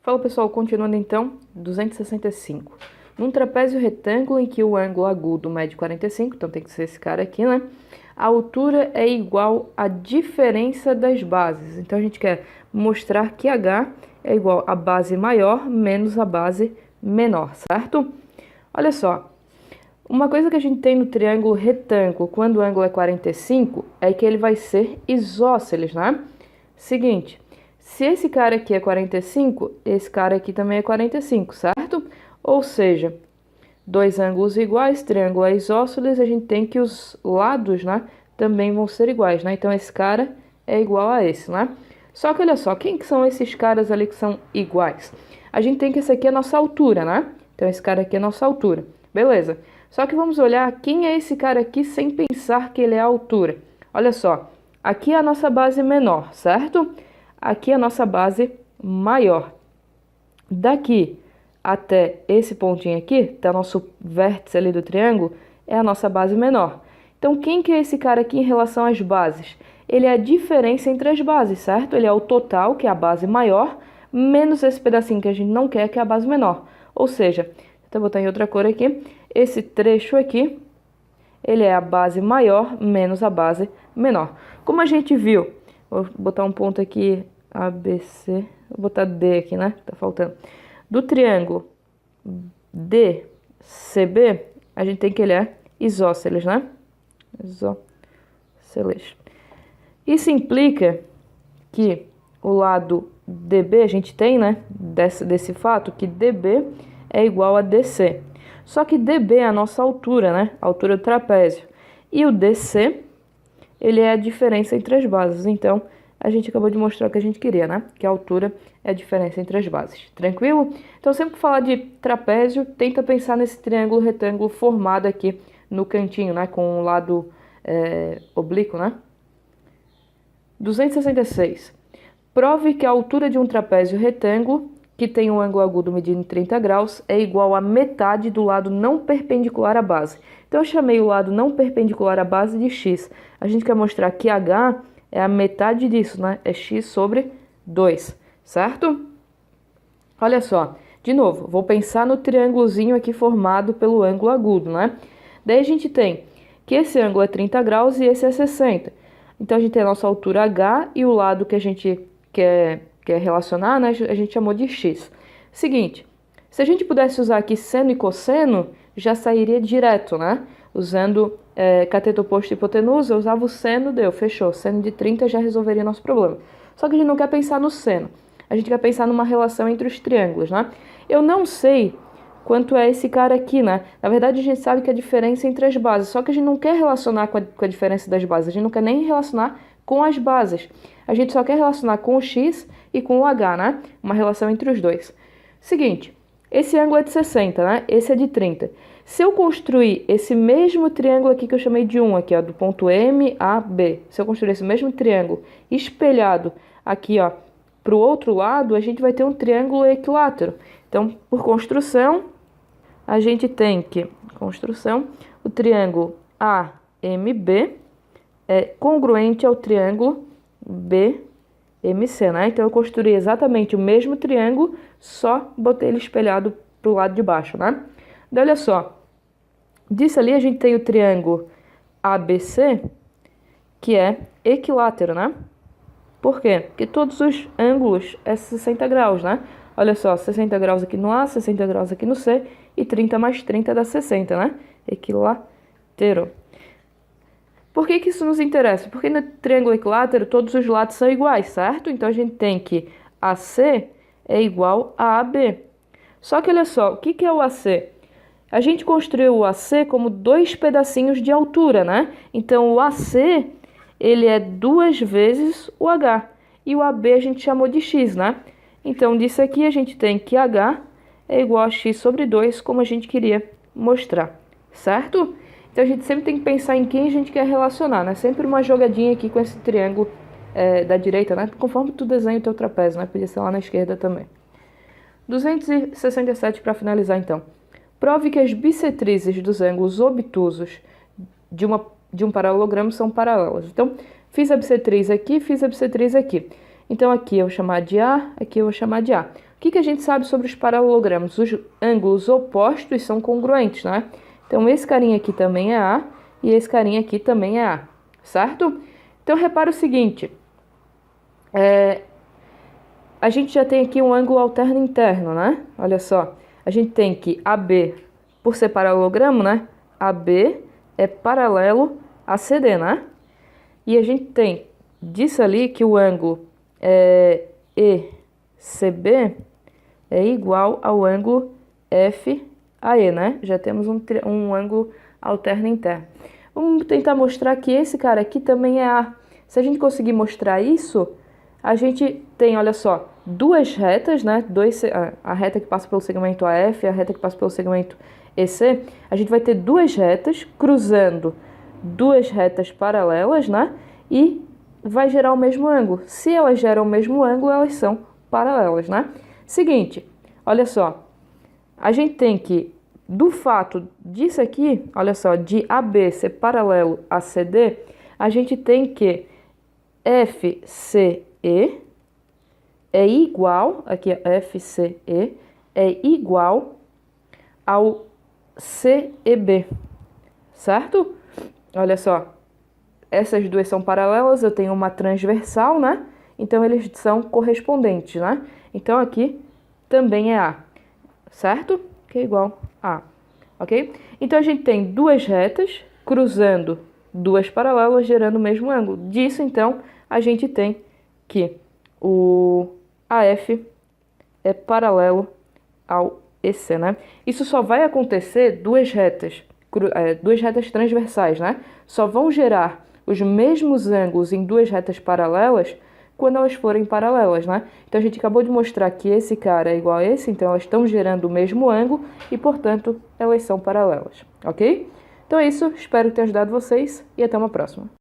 Fala pessoal, continuando então, 265. Num trapézio retângulo em que o ângulo agudo mede 45, então tem que ser esse cara aqui, né? A altura é igual à diferença das bases. Então a gente quer mostrar que H é igual à base maior menos a base menor, certo? Olha só, uma coisa que a gente tem no triângulo retângulo, quando o ângulo é 45, é que ele vai ser isósceles, né? Seguinte, se esse cara aqui é 45, esse cara aqui também é 45, certo? Ou seja, dois ângulos iguais, triângulo é isósceles, a gente tem que os lados, né, também vão ser iguais, né? Então esse cara é igual a esse, né? Só que olha só, quem que são esses caras ali que são iguais? A gente tem que esse aqui é a nossa altura, né? Então esse cara aqui é a nossa altura. Beleza. Só que vamos olhar quem é esse cara aqui sem pensar que ele é a altura. Olha só, aqui é a nossa base menor, certo? Aqui é a nossa base maior. Daqui até esse pontinho aqui, tá nosso vértice ali do triângulo, é a nossa base menor. Então, quem que é esse cara aqui em relação às bases? Ele é a diferença entre as bases, certo? Ele é o total, que é a base maior, menos esse pedacinho que a gente não quer, que é a base menor. Ou seja, vou botar em outra cor aqui, esse trecho aqui, ele é a base maior menos a base menor. Como a gente viu, vou botar um ponto aqui, ABC, vou botar D aqui, né? Tá faltando. Do triângulo DCB, a gente tem que ele é isósceles, né? Isósceles. Isso implica que o lado DB, a gente tem, né? Desse fato, que DB é igual a DC. Só que DB é a nossa altura, né? A altura do trapézio. E o DC, ele é a diferença entre as bases. Então, a gente acabou de mostrar o que a gente queria, né? Que a altura é a diferença entre as bases. Tranquilo? Então, sempre que falar de trapézio, tenta pensar nesse triângulo retângulo formado aqui no cantinho, né? Com o lado oblíquo, né? 266. Prove que a altura de um trapézio retângulo que tem um ângulo agudo medindo 30 graus, é igual a metade do lado não perpendicular à base. Então, eu chamei o lado não perpendicular à base de x. A gente quer mostrar que h é a metade disso, né? É x sobre 2, certo? Olha só, de novo, vou pensar no triângulozinho aqui formado pelo ângulo agudo, né? Daí a gente tem que esse ângulo é 30 graus e esse é 60. Então, a gente tem a nossa altura h e o lado que a gente quer relacionar, né, a gente chamou de x. Seguinte, se a gente pudesse usar aqui seno e cosseno, já sairia direto, né? Usando cateto oposto e hipotenusa, eu usava o seno, deu, fechou. Seno de 30 já resolveria nosso problema. Só que a gente não quer pensar no seno, a gente quer pensar numa relação entre os triângulos, né? Eu não sei quanto é esse cara aqui, né? Na verdade, a gente sabe que a diferença entre as bases, só que a gente não quer relacionar com a diferença das bases, a gente não quer nem relacionar com as bases. A gente só quer relacionar com o x e com o h, né? Uma relação entre os dois. Seguinte, esse ângulo é de 60, né? Esse é de 30. Se eu construir esse mesmo triângulo aqui que eu chamei de 1, aqui, ó, do ponto M a B, se eu construir esse mesmo triângulo espelhado aqui, ó, para o outro lado, a gente vai ter um triângulo equilátero. Então, por construção, a gente tem que, o triângulo AMB é congruente ao triângulo BMC, né? Então, eu construí exatamente o mesmo triângulo, só botei ele espelhado para o lado de baixo, né? Daí, olha só, disso ali a gente tem o triângulo ABC, que é equilátero, né? Por quê? Porque todos os ângulos é 60 graus, né? Olha só, 60 graus aqui no A, 60 graus aqui no C, e 30 mais 30 dá 60, né? Equilátero. Por que isso nos interessa? Porque no triângulo equilátero todos os lados são iguais, certo? Então, a gente tem que AC é igual a AB. Só que olha só, o que é o AC? A gente construiu o AC como dois pedacinhos de altura, né? Então, o AC, ele é 2 vezes o H. E o AB a gente chamou de X, né? Então, disso aqui a gente tem que H é igual a X sobre 2, como a gente queria mostrar, certo? Então, a gente sempre tem que pensar em quem a gente quer relacionar, né? Sempre uma jogadinha aqui com esse triângulo da direita, né? Conforme tu desenha o teu trapézio, né? Podia ser lá na esquerda também. 267 para finalizar, então. Prove que as bissetrizes dos ângulos obtusos de um paralelogramo são paralelas. Então, fiz a bissetriz aqui, fiz a bissetriz aqui. Então, aqui eu vou chamar de A, aqui eu vou chamar de A. O que a gente sabe sobre os paralelogramos? Os ângulos opostos são congruentes, né? Então, esse carinha aqui também é A e esse carinha aqui também é A, certo? Então, repara o seguinte, a gente já tem aqui um ângulo alterno interno, né? Olha só, a gente tem que AB, por ser paralelogramo, né? AB é paralelo a CD, né? E a gente tem disso ali que o ângulo ECB é igual ao ângulo FAE, né? Já temos um ângulo alterno interno. Vamos tentar mostrar que esse cara aqui também é A. Se a gente conseguir mostrar isso, a gente tem, olha só, duas retas, né? A reta que passa pelo segmento AF e a reta que passa pelo segmento EC. A gente vai ter duas retas cruzando duas retas paralelas, né? E vai gerar o mesmo ângulo. Se elas geram o mesmo ângulo, elas são paralelas, né? Seguinte, olha só, a gente tem que, do fato disso aqui, olha só, de AB ser paralelo a CD, a gente tem que FCE é igual, aqui FCE é igual ao CEB, certo? Olha só, essas duas são paralelas, eu tenho uma transversal, né? Então, eles são correspondentes, né? Então, aqui também é A, certo? Que é igual a A, ok? Então, a gente tem duas retas cruzando duas paralelas, gerando o mesmo ângulo. Disso, então, a gente tem que o AF é paralelo ao EC, né? Isso só vai acontecer duas retas transversais, né? Só vão gerar os mesmos ângulos em duas retas paralelas quando elas forem paralelas, né? Então, a gente acabou de mostrar que esse cara é igual a esse, então elas estão gerando o mesmo ângulo e, portanto, elas são paralelas, ok? Então é isso, espero ter ajudado vocês e até uma próxima.